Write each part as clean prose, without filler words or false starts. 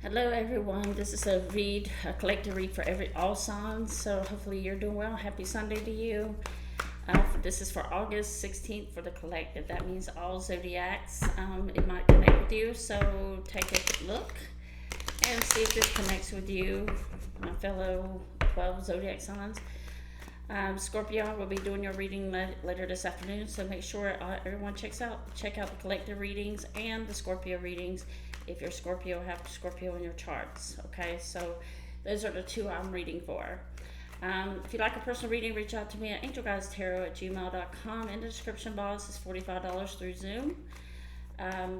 Hello everyone, this is a collective read for all signs, so hopefully you're doing well. Happy Sunday to you. This is for August 16th for the collective. That means all zodiacs. It might connect with you, so take a look and see if this connects with you, my fellow 12 zodiac signs. Scorpio will be doing your reading later this afternoon, so make sure everyone check out the collective readings and the Scorpio readings. If you're Scorpio, have Scorpio in your charts. Okay, so those are the two I'm reading for. If you'd like a personal reading, reach out to me at angelguidancetarot@gmail.com. In the description box is $45 through Zoom.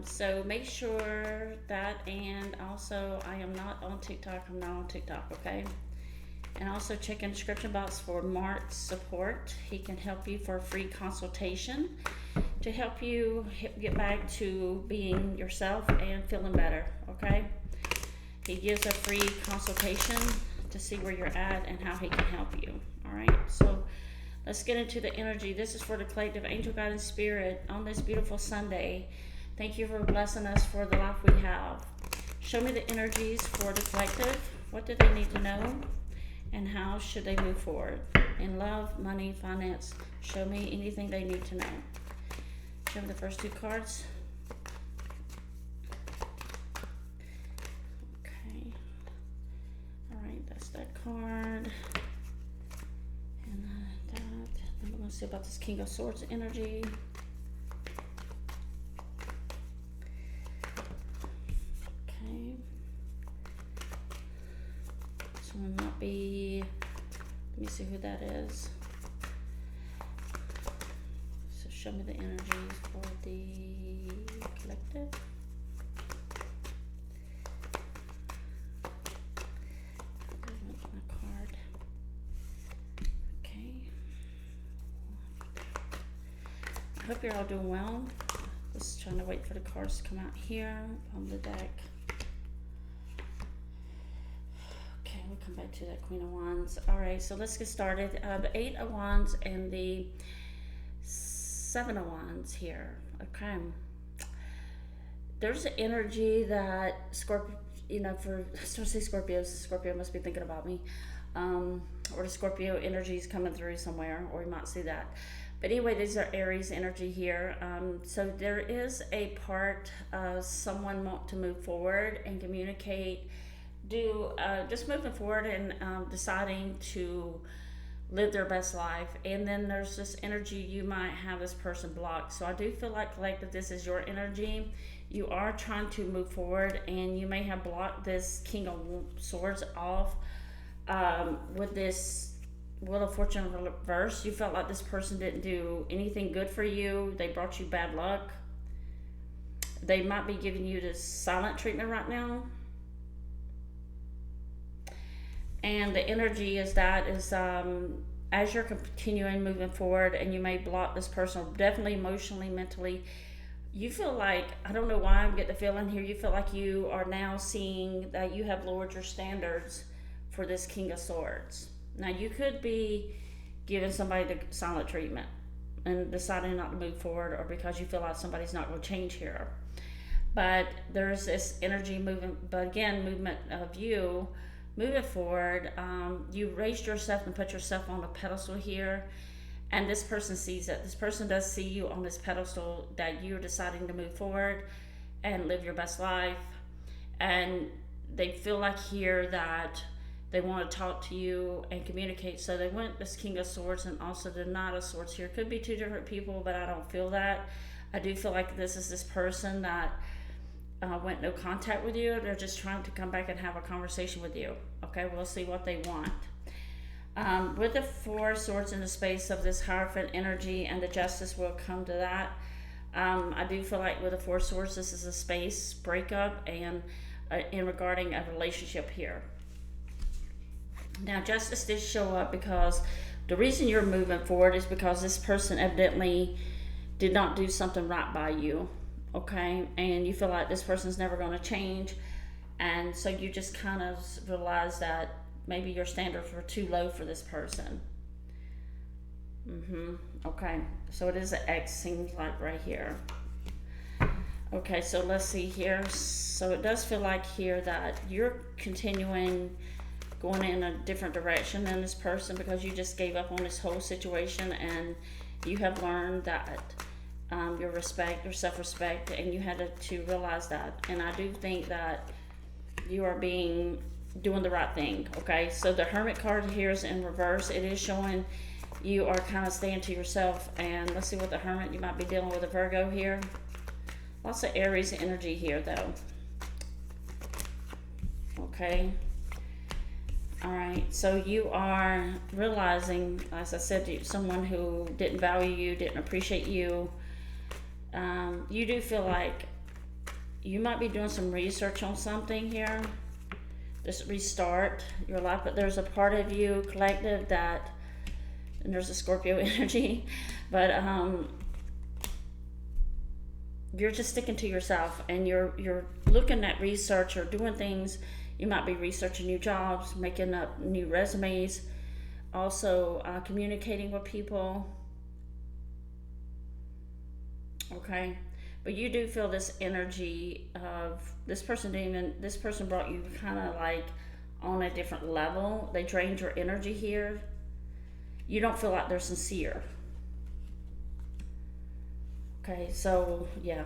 So make sure that, and also I am not on TikTok. I'm not on TikTok, okay? And also check in the description box for Mark's support. He can help you for a free consultation to help you get back to being yourself and feeling better, okay? He gives a free consultation to see where you're at and how he can help you, all right? So let's get into the energy. This is for the collective angel guidance spirit on this beautiful Sunday. Thank you for blessing us for the life we have. Show me the energies for the collective. What do they need to know? And how should they move forward? In love, money, finance, show me anything they need to know. Show me the first two cards. Okay. All right, that's that card. And that. Then we're going to see about this King of Swords energy. Okay. This one might be, let me see who that is. So show me the energies for the collective. There's my card. Okay. I hope you're all doing well. Just trying to wait for the cards to come out here on the deck. We'll come back to that Queen of Wands. All right, so let's get started. The Eight of Wands and the Seven of Wands here. Okay. There's an energy that Scorpio, for especially Scorpios, Scorpio must be thinking about me. Or the Scorpio energy is coming through somewhere, or you might see that. But anyway, these are Aries energy here. So there is a part of someone want to move forward and communicate, just moving forward and deciding to live their best life. And then there's this energy you might have this person blocked. So I do feel like collective, this is your energy. You are trying to move forward, and you may have blocked this King of Swords off with this Wheel of Fortune reverse. You felt like this person didn't do anything good for you. They brought you bad luck. They might be giving you this silent treatment right now. And the energy is that as you're continuing moving forward, and you may block this person, definitely emotionally, mentally, you feel like, I don't know why I'm getting the feeling here, you feel like you are now seeing that you have lowered your standards for this King of Swords. Now, you could be giving somebody the silent treatment and deciding not to move forward, or because you feel like somebody's not going to change here. But there's this energy movement, but again, movement of you moving forward. You raised yourself and put yourself on a pedestal here, and this person sees it. This person does see you on this pedestal, that you're deciding to move forward and live your best life, and they feel like here that they want to talk to you and communicate. So they went this King of Swords and also the Knight of Swords here. Could be two different people, but I don't feel that. I do feel like this is this person that went no contact with you. They're just trying to come back and have a conversation with you. Okay, we'll see what they want. With the Four of Swords in the space of this Hierophant energy, and the Justice will come to that. I do feel like with the Four of Swords, this is a space breakup and in regarding a relationship here. Now, Justice did show up because the reason you're moving forward is because this person evidently did not do something right by you. Okay, and you feel like this person's never going to change, and so you just kind of realize that maybe your standards were too low for this person. Okay, so it is an X, seems like right here. Okay, so let's see here. So it does feel like here that you're continuing going in a different direction than this person, because you just gave up on this whole situation, and you have learned that your respect, your self-respect, and you had to realize that. And I do think that you are doing the right thing. Okay, so the Hermit card here is in reverse. It is showing you are kind of staying to yourself. And let's see what the Hermit, you might be dealing with a Virgo here. Lots of Aries energy here though. Okay. All right, so you are realizing, as I said, someone who didn't value you, didn't appreciate you. You do feel like you might be doing some research on something here. Just restart your life, but there's a part of you, collective, that, and there's a Scorpio energy, but you're just sticking to yourself, and you're looking at research or doing things. You might be researching new jobs, making up new resumes, also communicating with people. Okay, but you do feel this energy of this person this person brought you kind of like on a different level. They drained your energy here. You don't feel like they're sincere. Okay, so yeah,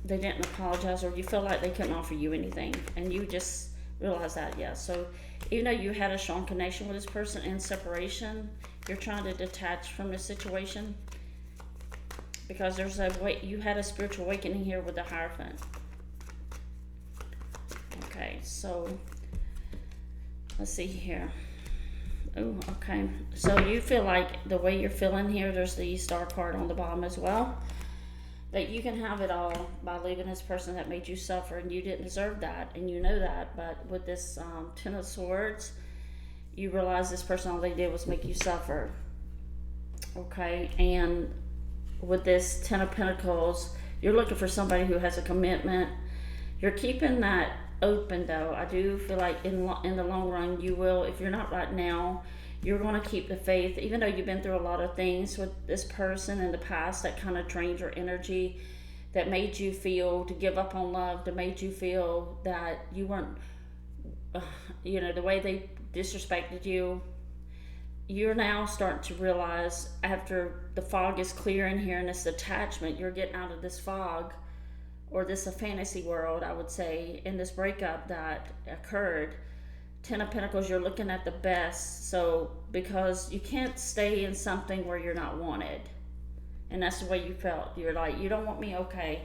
they didn't apologize, or you feel like they couldn't offer you anything, and you just realize that. Yeah, so even though you had a strong connection with this person in separation, you're trying to detach from this situation, because there's you had a spiritual awakening here with the Hierophant. Okay, so let's see here. Oh, okay, so you feel like the way you're feeling here, there's the Star card on the bottom as well, that you can have it all by leaving this person that made you suffer, and you didn't deserve that, and you know that. But with this Ten of Swords, you realize this person, all they did was make you suffer. Okay, and with this Ten of Pentacles, you're looking for somebody who has a commitment. You're keeping that open though. I do feel like in the long run, you will, if you're not right now, you're going to keep the faith, even though you've been through a lot of things with this person in the past that kind of drained your energy, that made you feel to give up on love, that made you feel that you weren't, the way they disrespected you. You're now starting to realize, after the fog is clearing here and this attachment, you're getting out of this fog, or this a fantasy world, I would say, in this breakup that occurred. Ten of Pentacles, you're looking at the best. So because you can't stay in something where you're not wanted, and that's the way you felt. You're like, you don't want me. Okay,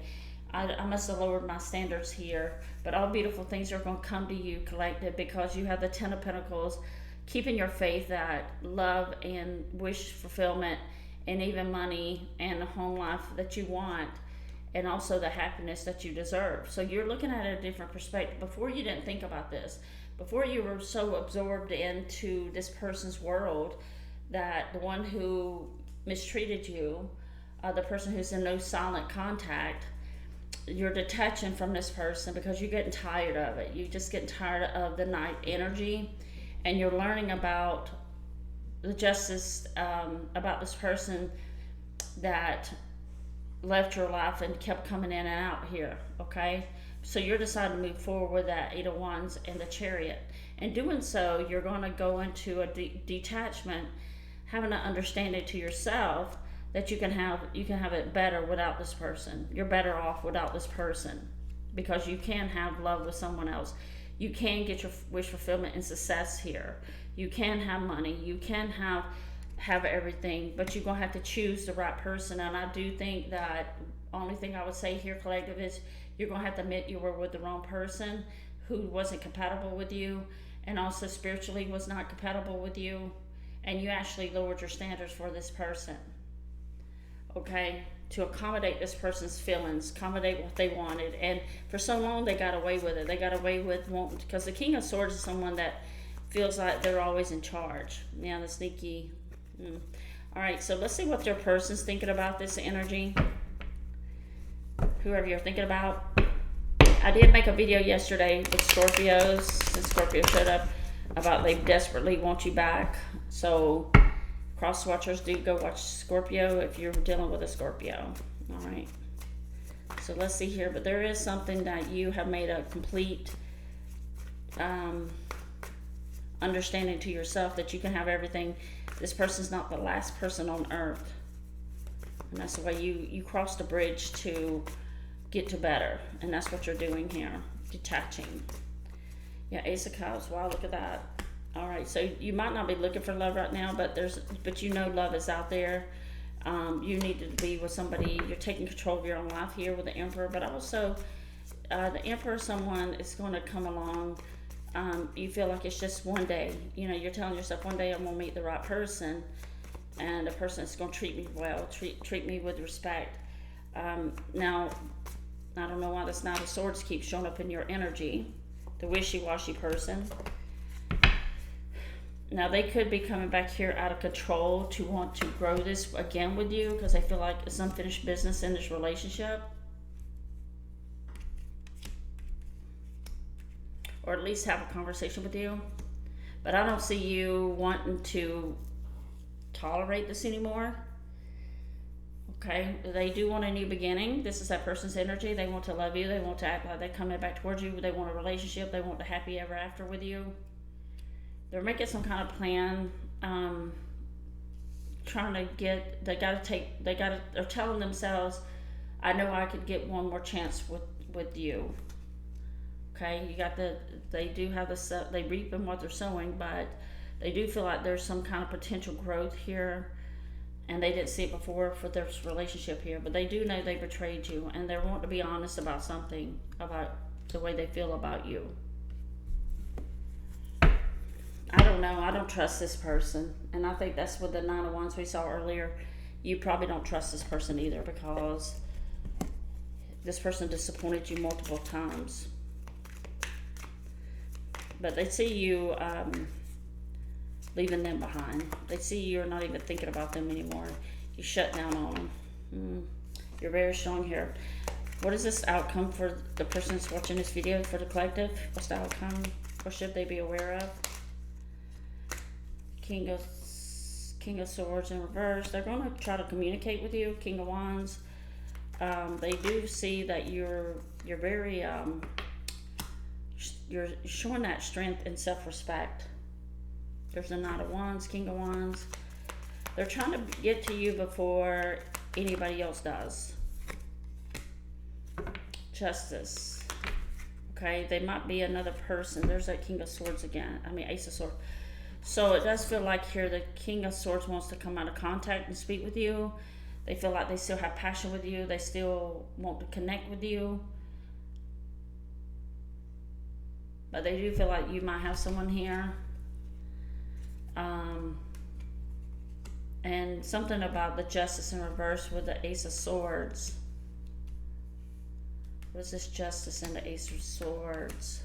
I must have lowered my standards here, but all beautiful things are going to come to you, collective, because you have the Ten of Pentacles, keeping your faith that love and wish fulfillment, and even money and a home life that you want, and also the happiness that you deserve. So you're looking at it a different perspective. Before, you didn't think about this. Before, you were so absorbed into this person's world that the one who mistreated you, the person who's in no silent contact, you're detaching from this person because you're getting tired of it. You're just getting tired of the night energy, and you're learning about the justice about this person that left your life and kept coming in and out here. Okay, so you're deciding to move forward with that Eight of Wands and the Chariot. And doing so, you're going to go into a detachment, having an understanding to yourself that you can have it better without this person. You're better off without this person, because you can have love with someone else. You can get your wish fulfillment and success here. You can have money. You can have everything, but you're going to have to choose the right person. And I do think that only thing I would say here, collective, is you're going to have to admit you were with the wrong person, who wasn't compatible with you, and also spiritually was not compatible with you, and you actually lowered your standards for this person, okay, to accommodate this person's feelings, accommodate what they wanted. And for so long, they got away with it. They got away with wanting, because the King of Swords is someone that feels like they're always in charge. Yeah, the sneaky. All right, so let's see what your person's thinking about this energy. Whoever you're thinking about. I did make a video yesterday with Scorpios, and Scorpio showed up, about they desperately want you back. So cross watchers, do go watch Scorpio if you're dealing with a Scorpio. All right, So let's see here, but there is something that you have made a complete understanding to yourself that you can have everything. This person's not the last person on earth. And that's the way you crossed a bridge to get to better. And that's what you're doing here, detaching. Yeah, Ace of Cups. Wow, look at that. All right, so you might not be looking for love right now, but you know love is out there. You need to be with somebody. You're taking control of your own life here with the Emperor, but also the Emperor, someone is going to come along. You feel like it's just one day. You know, you're telling yourself one day I'm going to meet the right person, and the person is going to treat me well, treat me with respect. Now, I don't know why this Knight of Swords keeps showing up in your energy, the wishy-washy person. Now, they could be coming back here out of control to want to grow this again with you because they feel like it's unfinished business in this relationship. Or at least have a conversation with you. But I don't see you wanting to tolerate this anymore. Okay, they do want a new beginning. This is that person's energy. They want to love you. They want to act like they're coming back towards you. They want a relationship. They want the happy ever after with you. They're making some kind of plan, trying to get, they're telling themselves, I know I could get one more chance with you. Okay, you got they do have they reap in what they're sowing, but they do feel like there's some kind of potential growth here, and they didn't see it before for their relationship here, but they do know they betrayed you, and they want to be honest about something, about the way they feel about you. I don't know. I don't trust this person. And I think that's with the Nine of Wands we saw earlier. You probably don't trust this person either because this person disappointed you multiple times. But they see you leaving them behind. They see you're not even thinking about them anymore. You shut down on them. You're very strong here. What is this outcome for the person that's watching this video, for the collective? What's the outcome? What should they be aware of? King of Swords in reverse. They're going to try to communicate with you. King of Wands. They do see that you're very you're showing that strength and self-respect. There's the Knight of Wands, King of Wands. They're trying to get to you before anybody else does. Justice. Okay, they might be another person. There's that King of Swords again. I mean, Ace of Swords. So it does feel like here the King of Swords wants to come out of contact and speak with you. They feel like they still have passion with you. They still want to connect with you. But they do feel like you might have someone here. And something about the Justice in reverse with the Ace of Swords. What is this Justice and the Ace of Swords?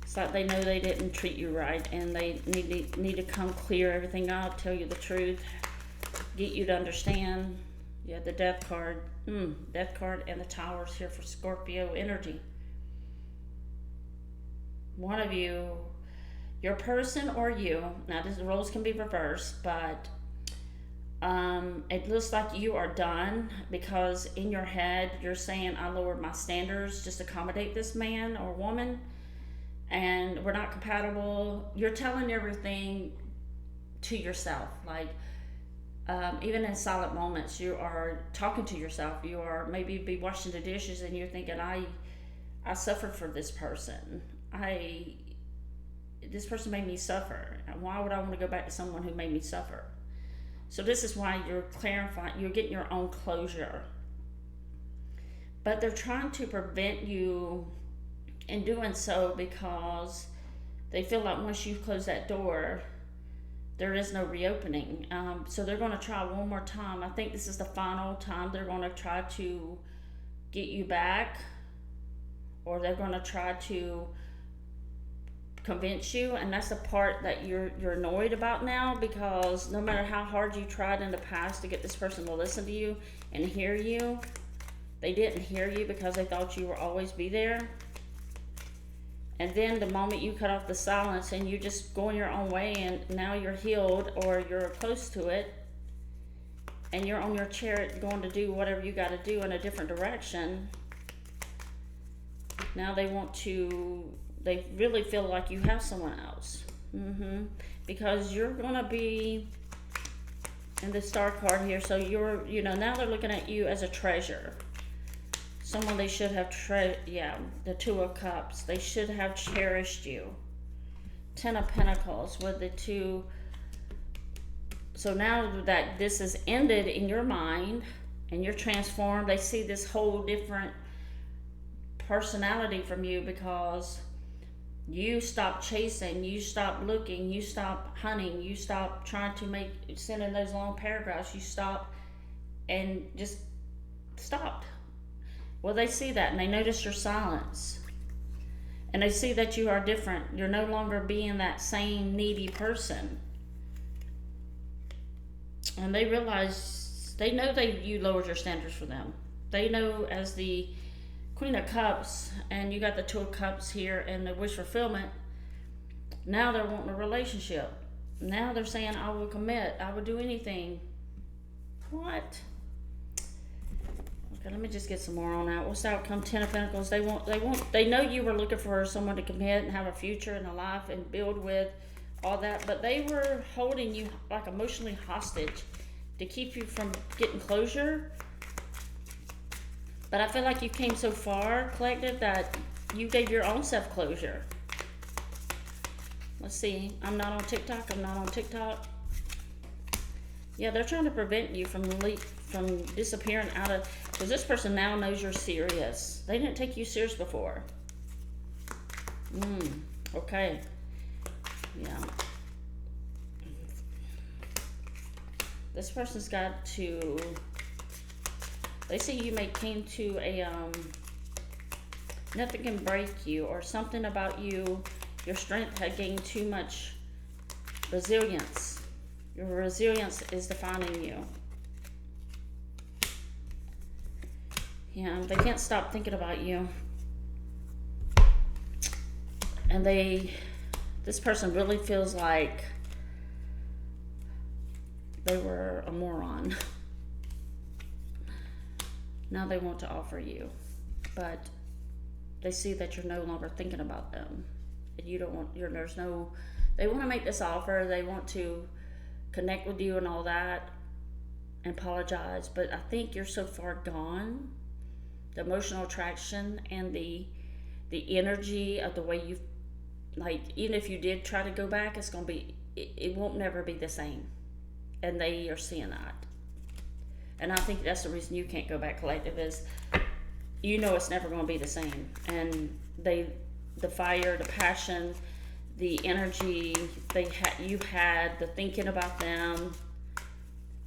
It's like they know they didn't treat you right, and they need to come clear everything up, tell you the truth, get you to understand. Yeah, the Death card. Death card and the Towers here for Scorpio energy. One of you, your person or you, now the roles can be reversed, but it looks like you are done because in your head you're saying, I lowered my standards just to accommodate this man or woman, and we're not compatible. You're telling everything to yourself, like even in silent moments you are talking to yourself. You are maybe be washing the dishes and you're thinking, I suffered for this person. This person made me suffer. Why would I want to go back to someone who made me suffer? So this is why you're clarifying, you're getting your own closure. But they're trying to prevent you in doing so because they feel like once you close that door, there is no reopening. So they're going to try one more time. I think this is the final time they're going to try to get you back, or they're going to try to convince you, and that's the part that you're annoyed about now, because no matter how hard you tried in the past to get this person to listen to you and hear you, they didn't hear you because they thought you would always be there. And then the moment you cut off the silence and you just going your own way, and now you're healed or you're close to it, and you're on your chariot going to do whatever you got to do in a different direction. Now they really feel like you have someone else. Because you're going to be in the star card here, so now they're looking at you as a treasure. Someone they should have, the Two of Cups. They should have cherished you. Ten of Pentacles with the two. So now that this has ended in your mind and you're transformed, they see this whole different personality from you because you stop chasing, you stop looking, you stop hunting, you stop trying to sending those long paragraphs, you stop and just stopped. Well, they see that and they notice your silence. And they see that you are different. You're no longer being that same needy person. And they realize, they know you lowered your standards for them. They know as the Queen of Cups, and you got the Two of Cups here and the wish fulfillment, now they're wanting a relationship. Now they're saying, I will commit, I will do anything. What? Okay, let me just get some more on that. What's the outcome? Ten of Pentacles. They know you were looking for someone to commit and have a future and a life and build with, all that, but they were holding you like emotionally hostage to keep you from getting closure. But I feel like you came so far, collective, that you gave your own self closure. Let's see. I'm not on TikTok. Yeah, they're trying to prevent you from disappearing out of, because this person now knows you're serious. They didn't take you serious before. Okay. Yeah. This person's got to, they see you came to a, nothing can break you, or something about you, your strength had gained too much resilience. Your resilience is defining you. Yeah, they can't stop thinking about you. And this person really feels like they were a moron. Now they want to offer you, but they see that you're no longer thinking about them. And you don't want, they want to make this offer, they want to connect with you and all that, and apologize, but I think you're so far gone. The emotional attraction and the energy of the way you, like, even if you did try to go back, it's going to be, it won't never be the same. And they are seeing that. And I think that's the reason you can't go back, collective, is it's never going to be the same. And the fire, the passion, the energy you had, the thinking about them,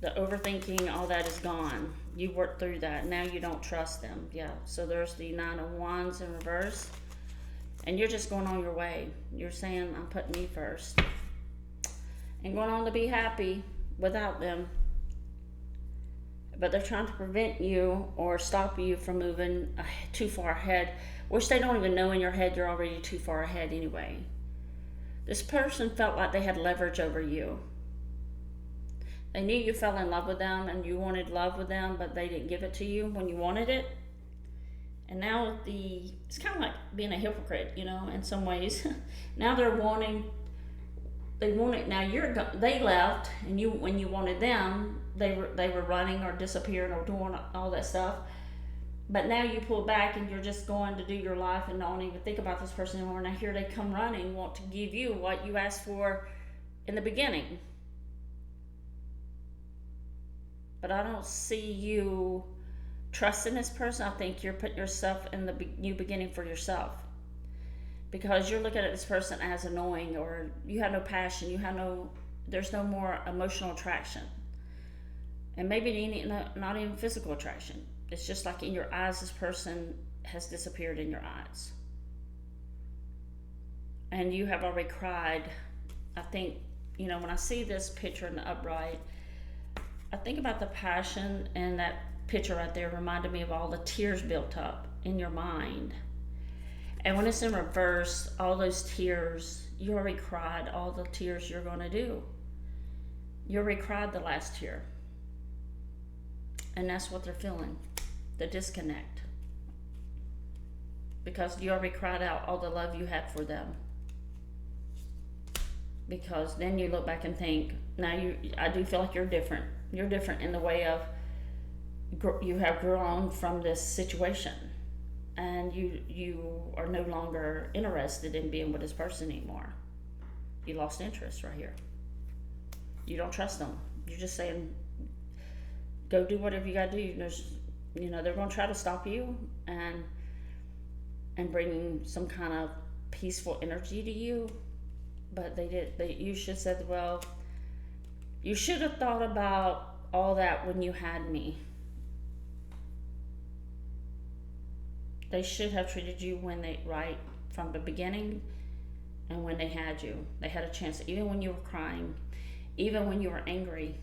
the overthinking, all that is gone. You worked through that. Now you don't trust them. Yeah. So there's the Nine of Wands in reverse. And you're just going on your way. You're saying, I'm putting me first. And going on to be happy without them. But they're trying to prevent you or stop you from moving too far ahead, which they don't even know in your head you're already too far ahead anyway. This person felt like they had leverage over you. They knew you fell in love with them and you wanted love with them, but they didn't give it to you when you wanted it. And now it's kind of like being a hypocrite, in some ways. Now they want it. Now they left, and when you wanted them, they were running or disappearing or doing all that stuff. But now you pull back and you're just going to do your life and don't even think about this person anymore. Now here they come running, want to give you what you asked for in the beginning. But I don't see you trusting this person. I think you're putting yourself in the new beginning for yourself. Because you're looking at this person as annoying, or you have no passion, there's no more emotional attraction. And maybe not even physical attraction. It's just like in your eyes, this person has disappeared in your eyes. And you have already cried. I think, when I see this picture in the upright, I think about the passion, and that picture right there reminded me of all the tears built up in your mind. And when it's in reverse, all those tears, you already cried all the tears you're going to do. You already cried the last tear. And that's what they're feeling, the disconnect. Because you already cried out all the love you had for them. Because then you look back and think, now I do feel like you're different. You're different in the way of you have grown from this situation, and you are no longer interested in being with this person anymore. You lost interest right here. You don't trust them. You're just saying, go do whatever you gotta do. They're gonna try to stop you and bring some kind of peaceful energy to you, but you should have said, well, you should have thought about all that when you had me. They should have treated you right from the beginning, and when they had you. They had a chance, even when you were crying, even when you were angry,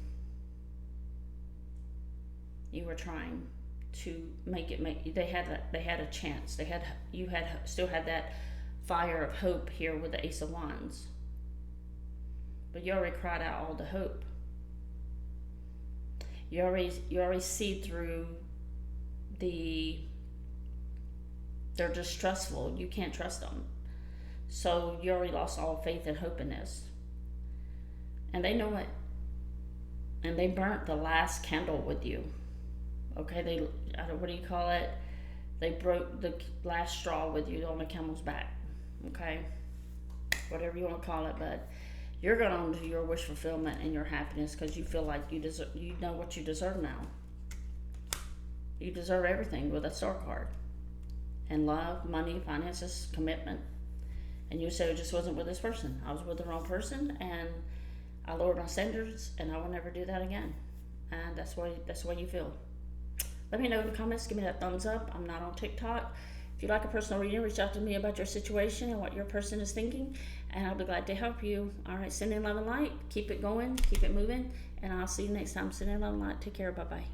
you were trying to they had a chance. Still had that fire of hope here with the Ace of Wands. But you already cried out all the hope. You already see through they're distrustful. You can't trust them. So you already lost all faith and hope in this. And they know it. And they burnt the last candle with you. Okay, what do you call it? They broke the last straw with you on the camel's back. Okay? Whatever you want to call it, but you're going on to your wish fulfillment and your happiness because you feel like you know what you deserve now. You deserve everything with a star card. And love, money, finances, commitment. And you say, it just wasn't with this person. I was with the wrong person, and I lowered my standards, and I will never do that again. And that's why you feel. Let me know in the comments. Give me that thumbs up. I'm not on TikTok. If you'd like a personal reading, reach out to me about your situation and what your person is thinking, and I'll be glad to help you. All right, send in love and light. Keep it going. Keep it moving. And I'll see you next time. Send in love and light. Take care. Bye-bye.